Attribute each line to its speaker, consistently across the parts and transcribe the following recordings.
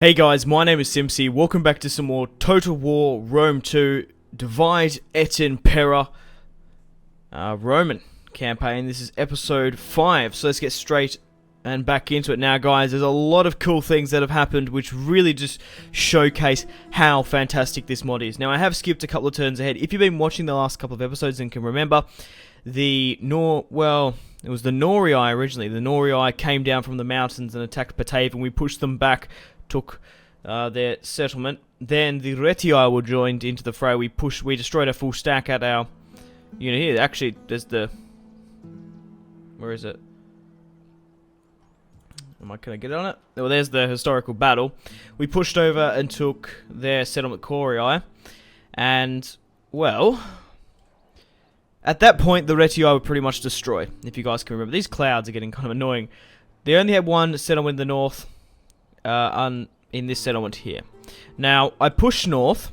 Speaker 1: Hey guys, my name is Simpsy. Welcome back to some more Total War Rome 2 Divide et Impera Roman campaign. This is episode 5, so let's get straight and back into it now, guys. There's a lot of cool things that have happened which really just showcase how fantastic this mod is. Now, I have skipped a couple of turns ahead. If you've been watching the last couple of episodes and can remember, it was the Norii originally. The Norii came down from the mountains and attacked Batavia, and we pushed them back, took their settlement. Then the Retii were joined into the fray. We destroyed a full stack at our unit here. Actually, there's the... Where is it? Can I get on it? Well, there's the historical battle. We pushed over and took their settlement Corii. And, well... At that point, the Retii were pretty much destroyed, if you guys can remember. These clouds are getting kind of annoying. They only had one settlement in the north, in this settlement here. Now, I pushed north,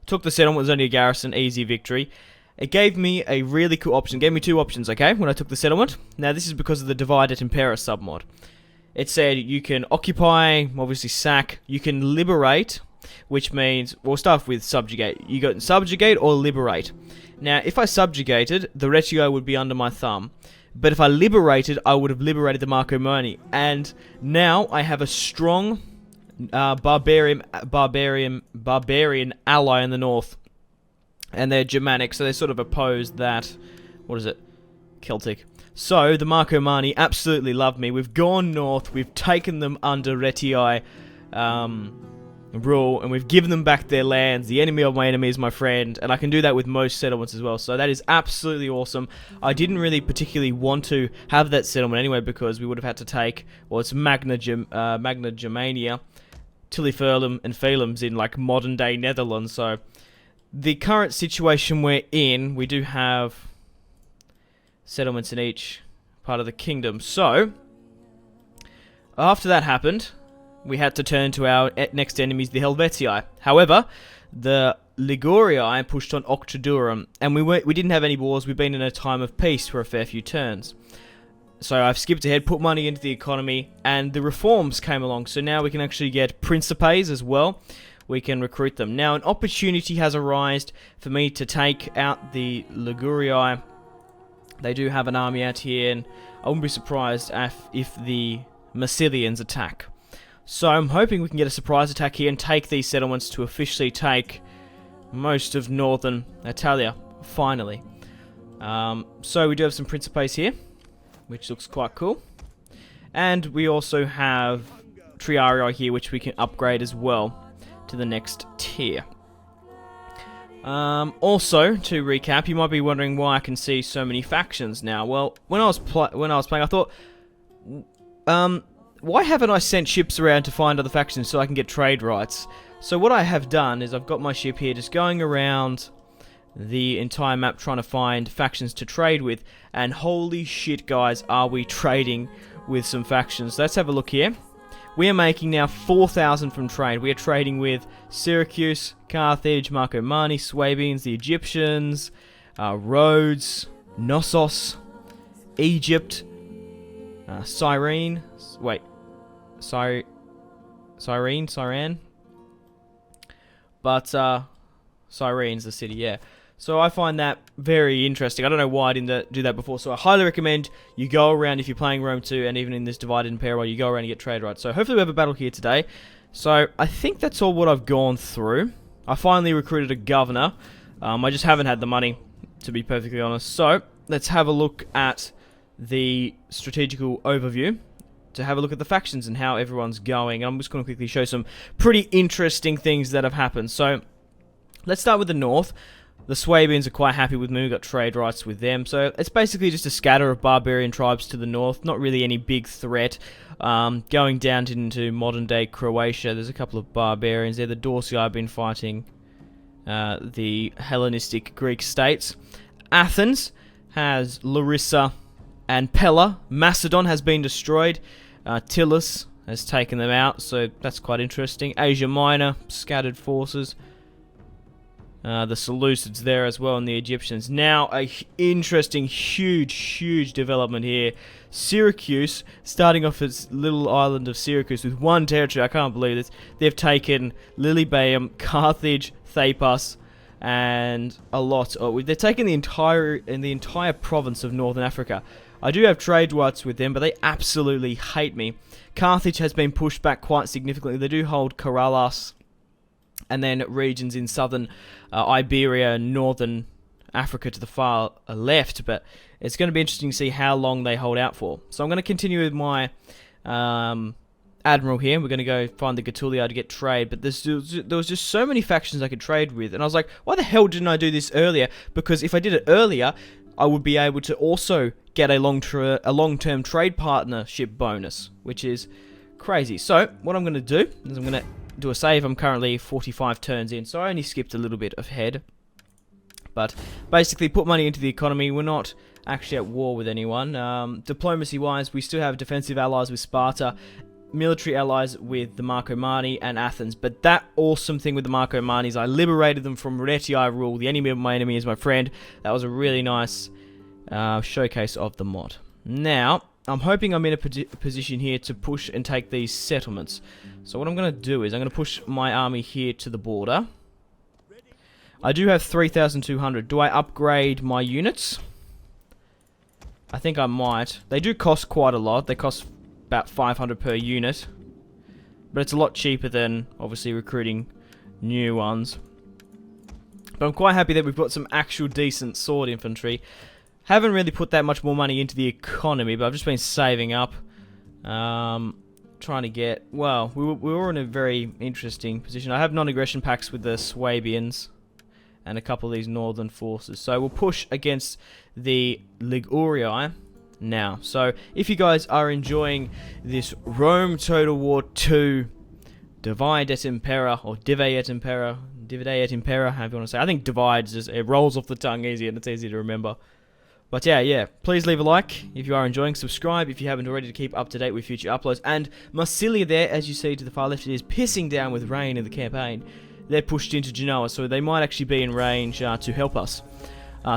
Speaker 1: took the settlement, it was only a garrison, easy victory. It gave me a really cool option. It gave me two options, okay, when I took the settlement. Now, this is because of the Divide et Impera submod. It said you can occupy, obviously sack, you can liberate, which means, we'll start with subjugate. You got subjugate or liberate. Now, if I subjugated, the Retii would be under my thumb. But if I liberated, I would have liberated the Marcomanni. And now I have a strong barbarian ally in the north. And they're Germanic, so they sort of oppose that, what is it, Celtic. So, the Marcomanni absolutely love me. We've gone north, we've taken them under Retii rule, and we've given them back their lands. The enemy of my enemy is my friend, and I can do that with most settlements as well, so that is absolutely awesome. I didn't really particularly want to have that settlement anyway, because we would have had to take, well, it's Magna Germania, Tillifernum and Phelum's in like modern day Netherlands. So the current situation we're in, we do have settlements in each part of the kingdom. So after that happened, we had to turn to our next enemies, the Helvetii. However, the Ligurii pushed on Octrodurum, and we didn't have any wars. We've been in a time of peace for a fair few turns. So I've skipped ahead, put money into the economy, and the reforms came along. So now we can actually get Principes as well. We can recruit them. Now, an opportunity has arisen for me to take out the Ligurii. They do have an army out here, and I wouldn't be surprised if the Massilians attack. So I'm hoping we can get a surprise attack here and take these settlements to officially take most of northern Italia, finally. So we do have some Principes here, which looks quite cool. And we also have Triarii here, which we can upgrade as well to the next tier. Also, to recap, you might be wondering why I can see so many factions now. Well, when I was playing, I thought, why haven't I sent ships around to find other factions so I can get trade rights? So what I have done is I've got my ship here just going around the entire map trying to find factions to trade with. And holy shit, guys, are we trading with some factions. Let's have a look here. We are making now 4,000 from trade. We are trading with Syracuse, Carthage, Marcomanni, Swabians, the Egyptians, Rhodes, Knossos, Egypt, Cyrene. Cyrene? But, Cyrene's the city, yeah. So I find that very interesting. I don't know why I didn't do that before, so I highly recommend you go around if you're playing Rome 2, and even in this Divide et Impera, you go around and get trade rights. So hopefully we have a battle here today. So I think that's all what I've gone through. I finally recruited a governor. I just haven't had the money, to be perfectly honest. So let's have a look at the strategical overview, to have a look at the factions and how everyone's going. I'm just going to quickly show some pretty interesting things that have happened. So let's start with the north. The Swabians are quite happy with me. We've got trade rights with them. So it's basically just a scatter of barbarian tribes to the north. Not really any big threat. Going down into modern day Croatia, there's a couple of barbarians there. The Dorsii have been fighting the Hellenistic Greek states. Athens has Larissa and Pella. Macedon has been destroyed. Tillus has taken them out, so that's quite interesting. Asia Minor, scattered forces. The Seleucids there as well, and the Egyptians. Now, interesting, huge development here. Syracuse, starting off its little island of Syracuse with one territory. I can't believe this. They've taken Lilybaeum, Carthage, Thapus, and a lot. They've taken the entire province of Northern Africa. I do have trade rights with them, but they absolutely hate me. Carthage has been pushed back quite significantly. They do hold Karalas, and then regions in southern Iberia and northern Africa to the far left, but it's going to be interesting to see how long they hold out for. So I'm going to continue with my admiral here. We're going to go find the Getulia to get trade, but there was just so many factions I could trade with, and I was like, why the hell didn't I do this earlier? Because if I did it earlier, I would be able to also get a long-term trade partnership bonus, which is crazy. So what I'm going to do is I'm going to do a save. I'm currently 45 turns in, so I only skipped a little bit ahead. But basically, put money into the economy. We're not actually at war with anyone. Diplomacy-wise, we still have defensive allies with Sparta, military allies with the Marcomanni and Athens. But that awesome thing with the Marcomanni is I liberated them from Renetii rule. The enemy of my enemy is my friend. That was a really nice showcase of the mod. Now, I'm hoping I'm in a position here to push and take these settlements. So what I'm going to do is I'm going to push my army here to the border. I do have 3,200. Do I upgrade my units? I think I might. They do cost quite a lot. They cost about 500 per unit. But it's a lot cheaper than, obviously, recruiting new ones. But I'm quite happy that we've got some actual decent sword infantry. Haven't really put that much more money into the economy, but I've just been saving up. Trying to get... Well, we were in a very interesting position. I have non-aggression pacts with the Swabians and a couple of these northern forces. So we'll push against the Ligurii now. So if you guys are enjoying this Rome Total War 2 Divide et Impera, or Divide et Impera, however you want to say. I think Divide just, it rolls off the tongue easy and it's easy to remember. But yeah, please leave a like if you are enjoying. Subscribe if you haven't already to keep up to date with future uploads. And Massilia there, as you see to the far left, it is pissing down with rain in the campaign. They're pushed into Genoa, so they might actually be in range to help us.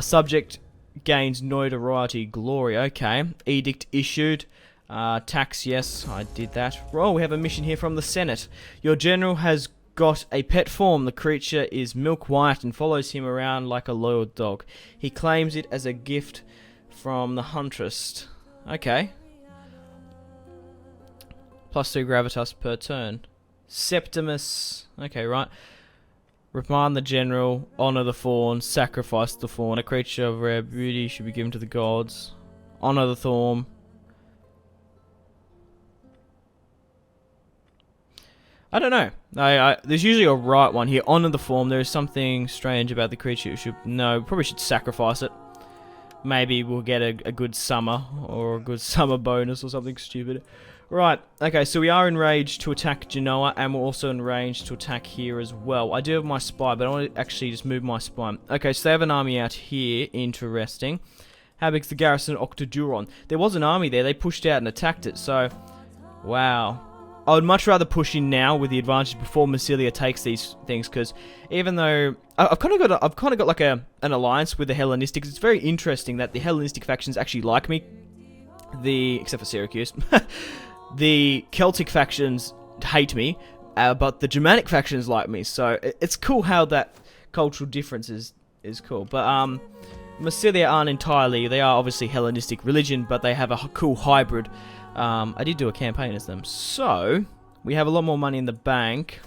Speaker 1: Subject gains notoriety, glory. Okay. Edict issued. Tax, yes, I did that. Oh, we have a mission here from the Senate. Your general has got a pet form. The creature is milk white and follows him around like a loyal dog. He claims it as a gift from the huntress. Okay. +2 gravitas per turn. Septimus. Okay, right. Remind the general, honor the fawn, sacrifice the fawn. A creature of rare beauty should be given to the gods. Honor the thorn. I don't know. There's usually a right one here. Honor the form. There is something strange about the creature. You should probably should sacrifice it. Maybe we'll get a good summer or a good summer bonus or something stupid. Right. Okay, so we are enraged to attack Genoa, and we're also enraged to attack here as well. I do have my spy, but I want to actually just move my spy. Okay, so they have an army out here. Interesting. How big's the garrison of Octoduron? There was an army there. They pushed out and attacked it. So, wow. I would much rather push in now with the advantage before Massilia takes these things, because even though I've kind of got like an alliance with the Hellenistics, it's very interesting that the Hellenistic factions actually like me. Except for Syracuse, the Celtic factions hate me, but the Germanic factions like me. So it's cool how that cultural difference is cool. But Massilia aren't entirely. They are obviously Hellenistic religion, but they have a cool hybrid. I did do a campaign as them, so we have a lot more money in the bank.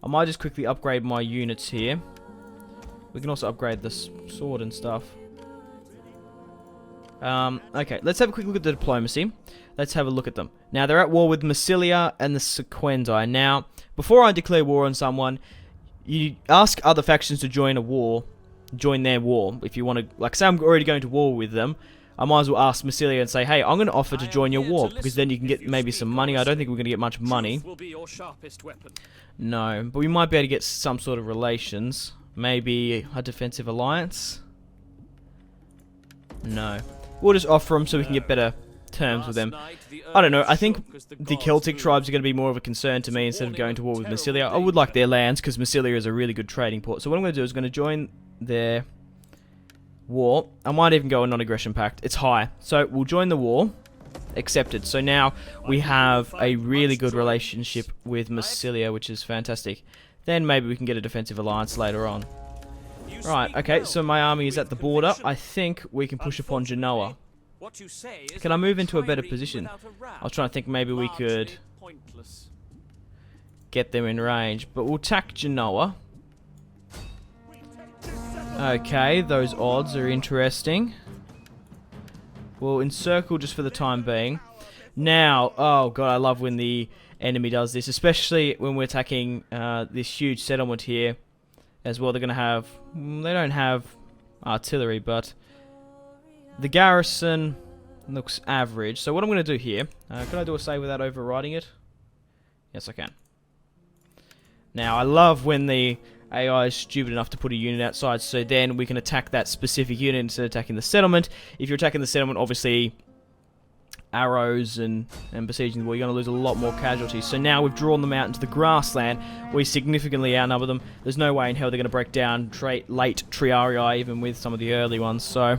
Speaker 1: I might just quickly upgrade my units here. We can also upgrade the sword and stuff. Okay, let's have a quick look at the diplomacy. Let's have a look at them. Now, they're at war with Massilia and the Sequendi. Now, before I declare war on someone, you ask other factions to join their war. If you want to, like, say I'm already going to war with them, I might as well ask Massilia and say, hey, I'm going to offer to join your war, because then you can get maybe some money. I don't think we're going to get much money. No, but we might be able to get some sort of relations. Maybe a defensive alliance? No. We'll just offer them so we can get better terms with them. I don't know, I think the Celtic tribes are going to be more of a concern to me instead of going to war with Massilia. I would like their lands because Massilia is a really good trading port. So what I'm going to do is going to join their war. I might even go a non-aggression pact. It's high. So we'll join the war. Accepted. So now we have a really good relationship with Massilia, which is fantastic. Then maybe we can get a defensive alliance later on. Right, okay, so my army is at the border. I think we can push upon Genoa. Can I move into a better position? I was trying to think maybe we could get them in range. But we'll attack Genoa. Okay, those odds are interesting. We'll encircle just for the time being. Now, oh god, I love when the enemy does this, especially when we're attacking this huge settlement here as well. They're going to have, they don't have artillery, but the garrison looks average. So what I'm going to do here, can I do a save without overriding it? Yes, I can. Now, I love when the AI is stupid enough to put a unit outside, so then we can attack that specific unit instead of attacking the settlement. If you're attacking the settlement, obviously arrows and besieging the wall, you're going to lose a lot more casualties. So now we've drawn them out into the grassland. We significantly outnumber them. There's no way in hell they're going to break down late Triarii, even with some of the early ones. So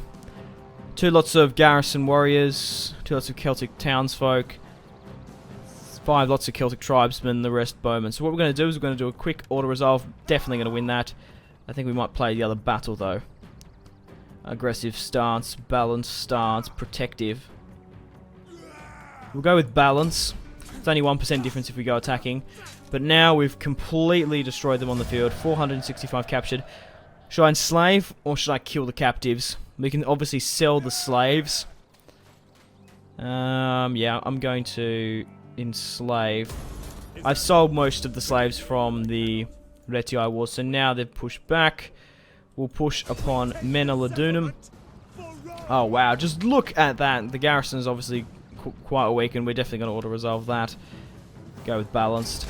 Speaker 1: 2 lots of garrison warriors, 2 lots of Celtic townsfolk, 5 lots of Celtic tribesmen, the rest bowmen. So what we're going to do is we're going to do a quick auto-resolve. Definitely going to win that. I think we might play the other battle though. Aggressive stance, balanced stance, protective. We'll go with balance. It's only 1% difference if we go attacking. But now we've completely destroyed them on the field. 465 captured. Should I enslave or should I kill the captives? We can obviously sell the slaves. Yeah, I'm going to enslave. I've sold most of the slaves from the Retii War, so now they've pushed back. We'll push upon Menelidunum. Oh wow, just look at that. The garrison is obviously quite weak, and we're definitely going to auto-resolve that. Go with balanced.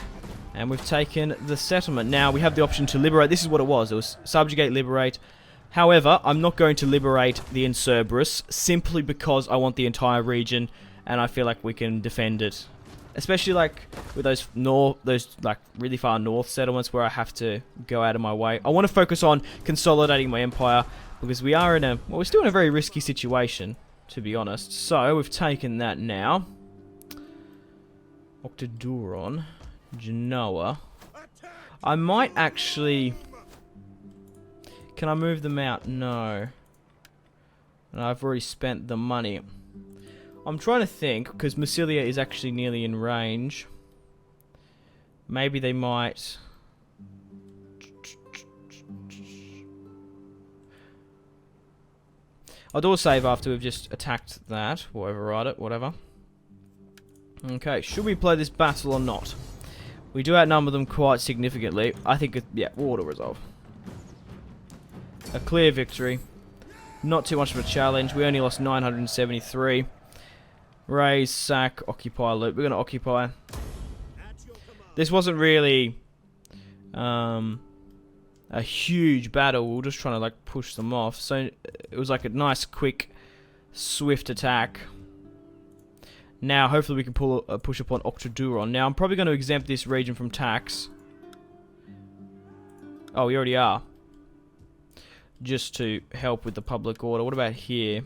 Speaker 1: And we've taken the settlement. Now we have the option to liberate. This is what it was. It was subjugate, liberate. However, I'm not going to liberate the Incerberus simply because I want the entire region, and I feel like we can defend it. Especially like with those like really far north settlements where I have to go out of my way. I want to focus on consolidating my empire because we are in a, well, we're still in a very risky situation, to be honest. So we've taken that now. Octoduron, Genoa. I might actually. Can I move them out? No. And I've already spent the money. I'm trying to think, because Massilia is actually nearly in range. Maybe they might. I'll do a save after we've just attacked that. We'll override it, whatever. Okay, should we play this battle or not? We do outnumber them quite significantly. I think, yeah, we'll auto-resolve. A clear victory. Not too much of a challenge. We only lost 973. Raise, sack, occupy, loot. We're going to occupy. This wasn't really a huge battle. We were just trying to like push them off. So it was like a nice, quick, swift attack. Now, hopefully we can pull a push upon Octoduron. Now, I'm probably going to exempt this region from tax. Oh, we already are. Just to help with the public order. What about here?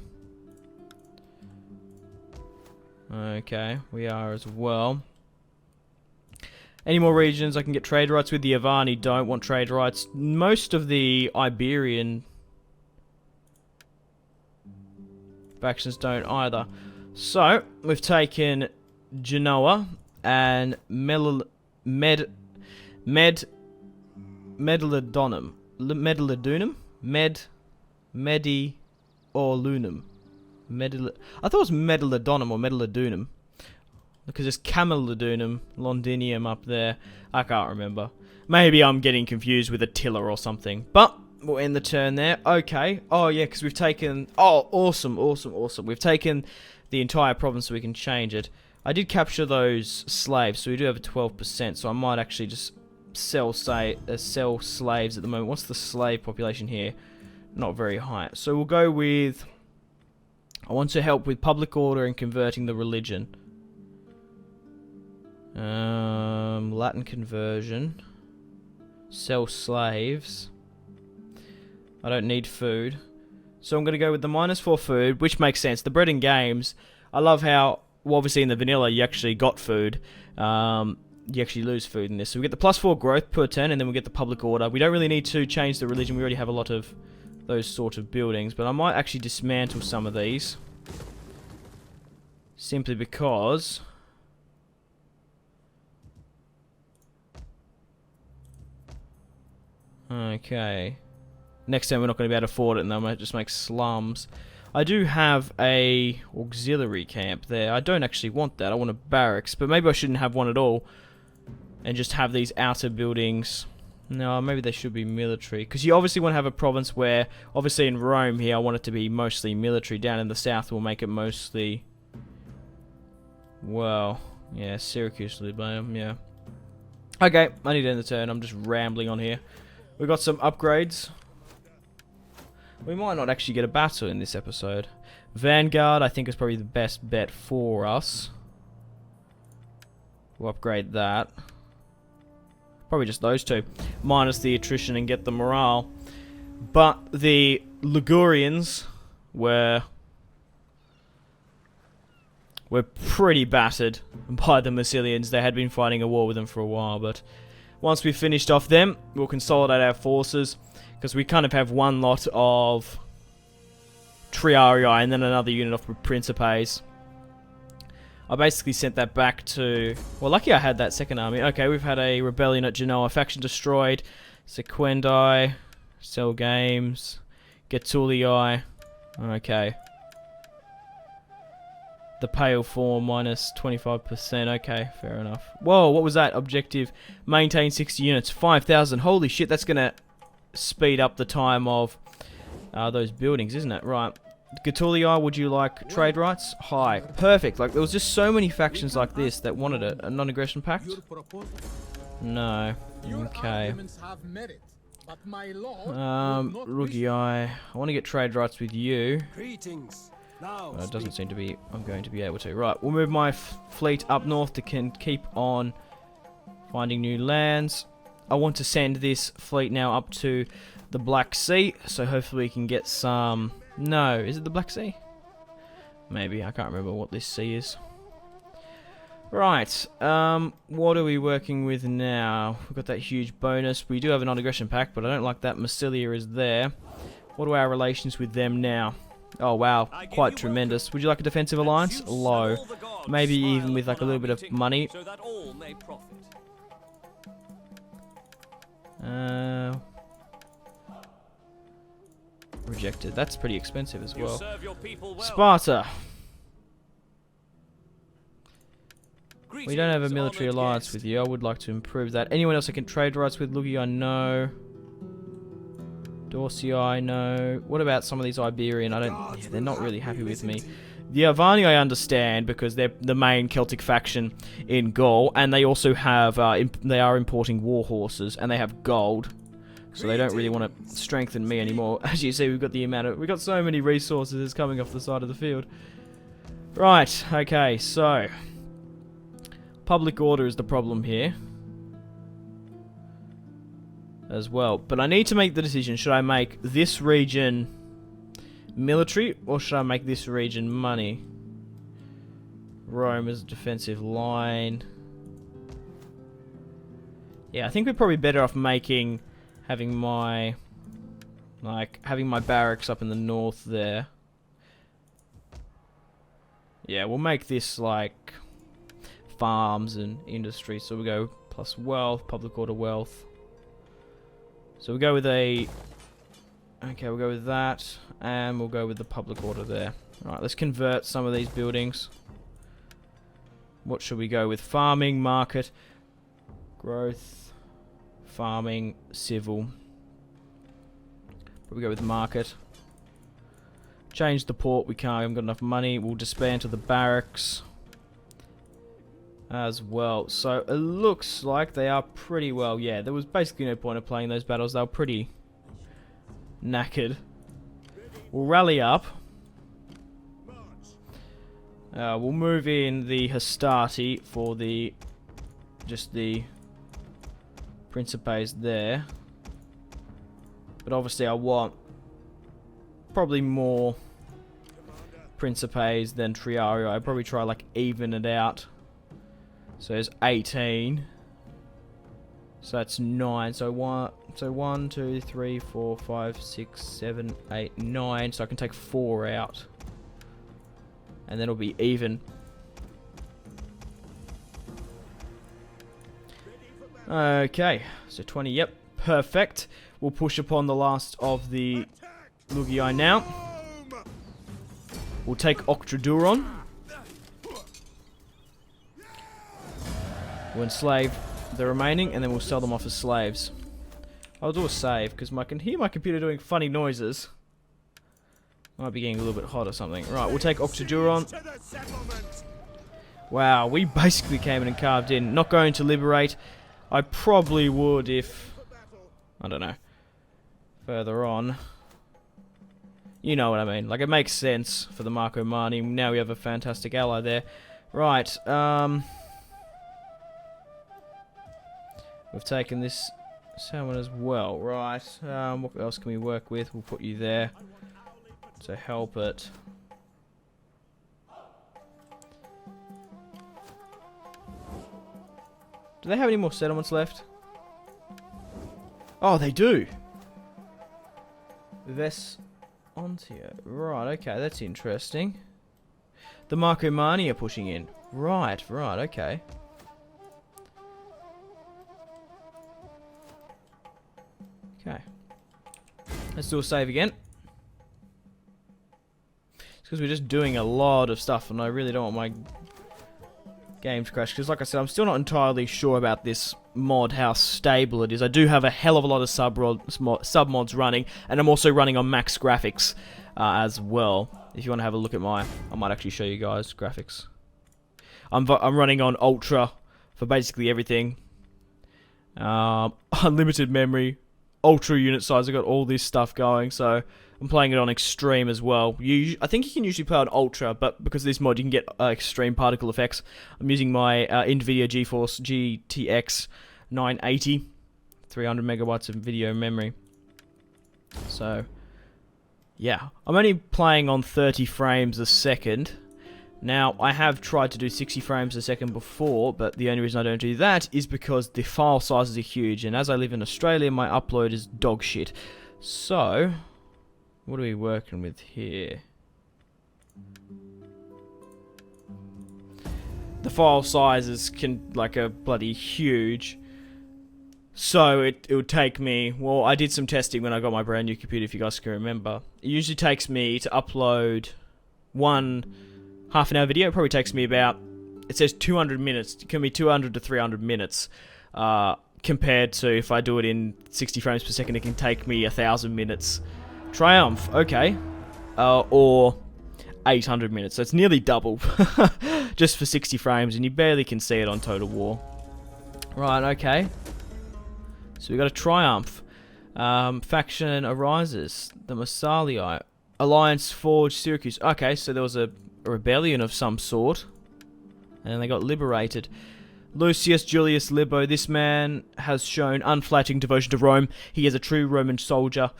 Speaker 1: Okay, we are as well. Any more regions I can get trade rights with? The Avani don't want trade rights. Most of the Iberian factions don't either. So, we've taken Genoa and Medlidunum. Mediolunum. I thought it was Medlidunum or Medlidunum. Because there's Camelidunum, Londinium up there. I can't remember. Maybe I'm getting confused with Attila or something. But we'll end the turn there. Okay. Oh, yeah, because we've taken... Oh, awesome, awesome, awesome. We've taken the entire province so we can change it. I did capture those slaves, so we do have a 12%. So I might actually just sell slaves at the moment. What's the slave population here? Not very high. So we'll go with I want to help with public order and converting the religion. Latin conversion. Sell slaves. I don't need food. So I'm going to go with the -4 food, which makes sense. The bread and games, I love how, well, obviously in the vanilla you actually got food. You actually lose food in this. So we get the +4 growth per turn, and then we get the public order. We don't really need to change the religion. We already have a lot of those sort of buildings. But I might actually dismantle some of these. Simply because... Okay. Next time we're not going to be able to afford it, and I might just make slums. I do have a auxiliary camp there. I don't actually want that. I want a barracks, but maybe I shouldn't have one at all, and just have these outer buildings. No, maybe they should be military, because you obviously want to have a province where, obviously in Rome here, I want it to be mostly military. Down in the south, we'll make it mostly, well, yeah, Syracuse, Libyum, yeah. Okay, I need to end the turn. I'm just rambling on here. We got some upgrades. We might not actually get a battle in this episode. Vanguard, I think, is probably the best bet for us. We'll upgrade that. Probably just those two. Minus the attrition and get the morale. But the Ligurians were pretty battered by the Massilians. They had been fighting a war with them for a while, but once we've finished off them, we'll consolidate our forces. Because we kind of have one lot of Triarii and then another unit of Principes. I basically sent that back to... Well, lucky I had that second army. Okay, we've had a rebellion at Genoa. Faction destroyed. Sequendi. Cell Games. Getulii. Okay. The Pale Form minus 25%. Okay, fair enough. Whoa, what was that? Objective. Maintain 60 units. 5,000. Holy shit, that's going to speed up the time of those buildings, isn't it? Right. Getulii, would you like trade rights? High. Perfect. Like, there was just so many factions like this that wanted it. A non-aggression pact? No. Okay. Rugii, I want to get trade rights with you. Well, it doesn't seem to be... I'm going to be able to. Right, we'll move my fleet up north to keep on finding new lands. I want to send this fleet now up to the Black Sea, so hopefully we can get some... No, is it the Black Sea? Maybe, I can't remember what this sea is. Right, what are we working with now? We've got that huge bonus. We do have a non-aggression pact, but I don't like that Massilia is there. What are our relations with them now? Oh wow, quite tremendous. Would you like a defensive alliance? Low. Maybe even with like a little bit of money. Rejected. That's pretty expensive as well. Sparta. We don't have a military alliance with you. I would like to improve that. Anyone else I can trade rights with? Lugii, I know. Dorsii, no. What about some of these Iberian? I don't... Yeah, they're not really happy with me. The Arvani I understand because they're the main Celtic faction in Gaul, and they also have they are importing war horses, and they have gold, so they don't really want to strengthen me anymore. As you see, we've got so many resources coming off the side of the field. Right, okay, so public order is the problem here as well, but I need to make the decision. Should I make this region military, or should I make this region money? Rome is a defensive line. Yeah, I think we're probably better off having my barracks up in the north there. Yeah, we'll make this like farms and industry. So we go plus wealth, public order wealth. So we'll go with a... Okay, we'll go with that, and we'll go with the public order there. Alright, let's convert some of these buildings. What should we go with? Farming, market, growth, farming, civil. Probably go with market. Change the port, we can't, we haven't got enough money. We'll disband the barracks as well. So it looks like they are pretty well, yeah, there was basically no point of playing those battles. They were pretty knackered. We'll rally up. We'll move in the Hastati for just the Principes there. But obviously I want probably more Principes than Triario. I'd probably try like even it out. So there's 18. So that's 9. So 1, 2, 3, 4, 5, 6, 7, 8, 9. So I can take 4 out. And then it'll be even. Okay, so 20, yep, perfect. We'll push upon the last of the Lugii now. We'll take Octraduron. We'll enslave the remaining, and then we'll sell them off as slaves. I'll do a save, because I can hear my computer doing funny noises. Might be getting a little bit hot or something. Right, we'll take Octraduron. Wow, we basically came in and carved in. Not going to liberate. I probably would if... I don't know. Further on. You know what I mean. Like, it makes sense for the Marcomanni. Now we have a fantastic ally there. Right, we've taken this salmon as well. Right, what else can we work with? We'll put you there to help it. Do they have any more settlements left? Oh, they do! Vesontia. Right, okay, that's interesting. The Marcomanni are pushing in. Right, okay. Okay. Let's do a save again. It's because we're just doing a lot of stuff and I really don't want my game to crash. Because like I said, I'm still not entirely sure about this mod, how stable it is. I do have a hell of a lot of sub-mods running, and I'm also running on max graphics as well. If you want to have a look at I might actually show you guys graphics. I'm running on Ultra for basically everything. Unlimited memory, Ultra unit size, I've got all this stuff going, so I'm playing it on Extreme as well. I think you can usually play on Ultra, but because of this mod you can get extreme particle effects. I'm using my NVIDIA GeForce GTX 980, 300 megabytes of video memory. So, yeah. I'm only playing on 30 frames a second. Now, I have tried to do 60 frames a second before, but the only reason I don't do that is because the file sizes are huge, and as I live in Australia, my upload is dog shit. So, what are we working with here? The file sizes are bloody huge. So it would take me, well, I did some testing when I got my brand new computer, if you guys can remember. It usually takes me to upload one half-an-hour video. It probably takes me about, it says 200 minutes. It can be 200 to 300 minutes. Compared to if I do it in 60 frames per second, it can take me 1,000 minutes. Triumph, okay. Or 800 minutes. So it's nearly double. Just for 60 frames, and you barely can see it on Total War. Right, okay. So we got a Triumph. Faction arises. The Massalii. Alliance forged Syracuse. Okay, so there was a rebellion of some sort. And then they got liberated. Lucius Julius Libo. This man has shown unflattering devotion to Rome. He is a true Roman soldier.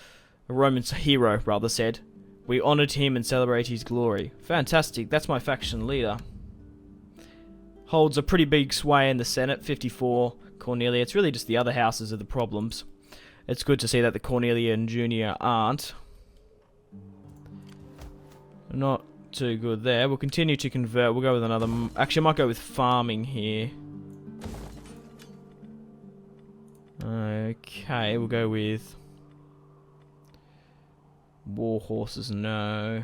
Speaker 1: A Roman hero, rather said. We honoured him and celebrate his glory. Fantastic. That's my faction leader. Holds a pretty big sway in the Senate. 54. Cornelia. It's really just the other houses are the problems. It's good to see that the Cornelia and Junior aren't. Not too good there. We'll continue to convert. We'll go with another... Actually, I might go with farming here. Okay, we'll go with... War horses, no.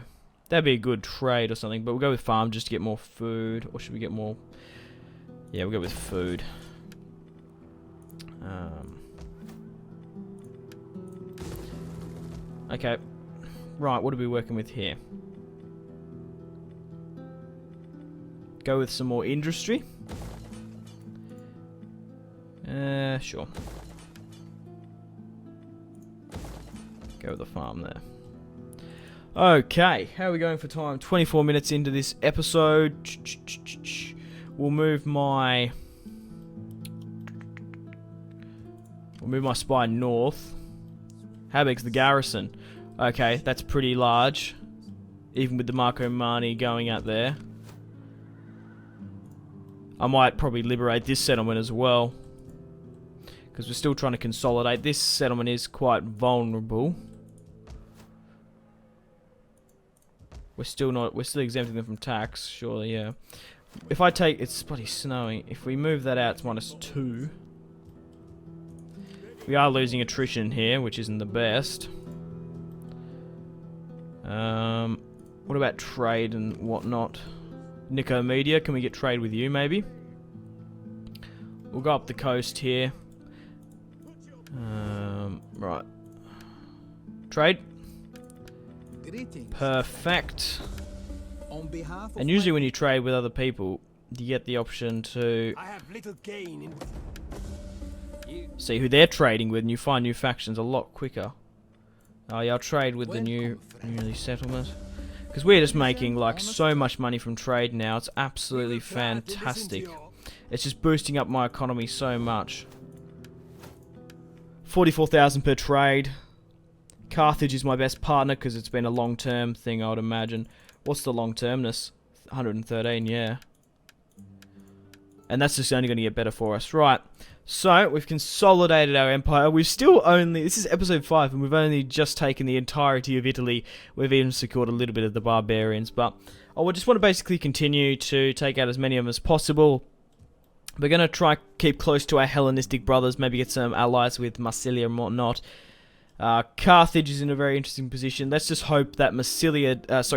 Speaker 1: That'd be a good trade or something, but we'll go with farm just to get more food. Or should we get more... Yeah, we'll go with food. Okay. Right, what are we working with here? Go with some more industry. Sure. Go with the farm there. Okay, how are we going for time? 24 minutes into this episode. We'll move my spy north. How big's the garrison? Okay, that's pretty large. Even with the Marco Mani going out there. I might probably liberate this settlement as well. Because we're still trying to consolidate. This settlement is quite vulnerable. We're still exempting them from tax, surely, yeah. If I take, it's bloody snowing. If we move that out, it's -2. We are losing attrition here, which isn't the best. What about trade and whatnot? Nicomedia, can we get trade with you, maybe? We'll go up the coast here. Right. Trade. Perfect. And usually when you trade with other people, you get the option to see who they're trading with, and you find new factions a lot quicker. Oh yeah, I'll trade with the newly settlement. Because we're just making like so much money from trade now, it's absolutely fantastic. It's just boosting up my economy so much. 44,000 per trade. Carthage is my best partner because it's been a long-term thing, I would imagine. What's the long-termness? 113, yeah. And that's just only going to get better for us. Right, so we've consolidated our empire. We've still only... This is episode 5, and we've only just taken the entirety of Italy. We've even secured a little bit of the barbarians. But I just want to basically continue to take out as many of them as possible. We're going to try keep close to our Hellenistic brothers. Maybe get some allies with Massilia and whatnot. Carthage is in a very interesting position. Let's just hope that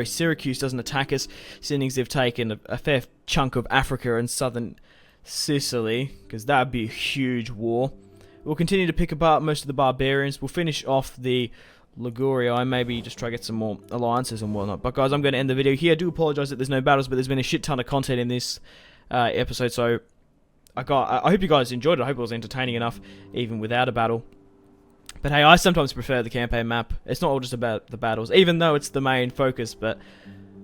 Speaker 1: Syracuse doesn't attack us, seeing as they've taken a fair chunk of Africa and southern Sicily, because that would be a huge war. We'll continue to pick apart most of the barbarians. We'll finish off the Liguria. I maybe just try to get some more alliances and whatnot. But guys, I'm going to end the video here. I do apologise that there's no battles, but there's been a shit ton of content in this episode, so I hope you guys enjoyed it. I hope it was entertaining enough, even without a battle. But hey, I sometimes prefer the campaign map. It's not all just about the battles, even though it's the main focus, but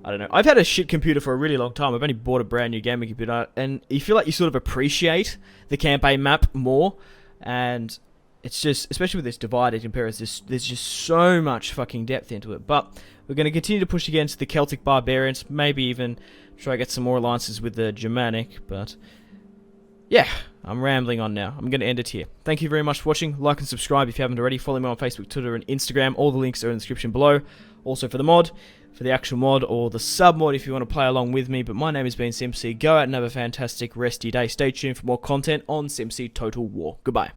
Speaker 1: I don't know. I've had a shit computer for a really long time. I've only bought a brand new gaming computer, and you feel like you sort of appreciate the campaign map more, and it's just, especially with this divided imperium, there's just so much fucking depth into it. But we're going to continue to push against the Celtic barbarians, maybe even try to get some more alliances with the Germanic, but yeah, I'm rambling on now. I'm going to end it here. Thank you very much for watching. Like and subscribe if you haven't already. Follow me on Facebook, Twitter, and Instagram. All the links are in the description below. Also for the mod, for the actual mod, or the sub mod if you want to play along with me. But my name has been Simpzy. Go out and have a fantastic rest of your day. Stay tuned for more content on Simpzy Total War. Goodbye.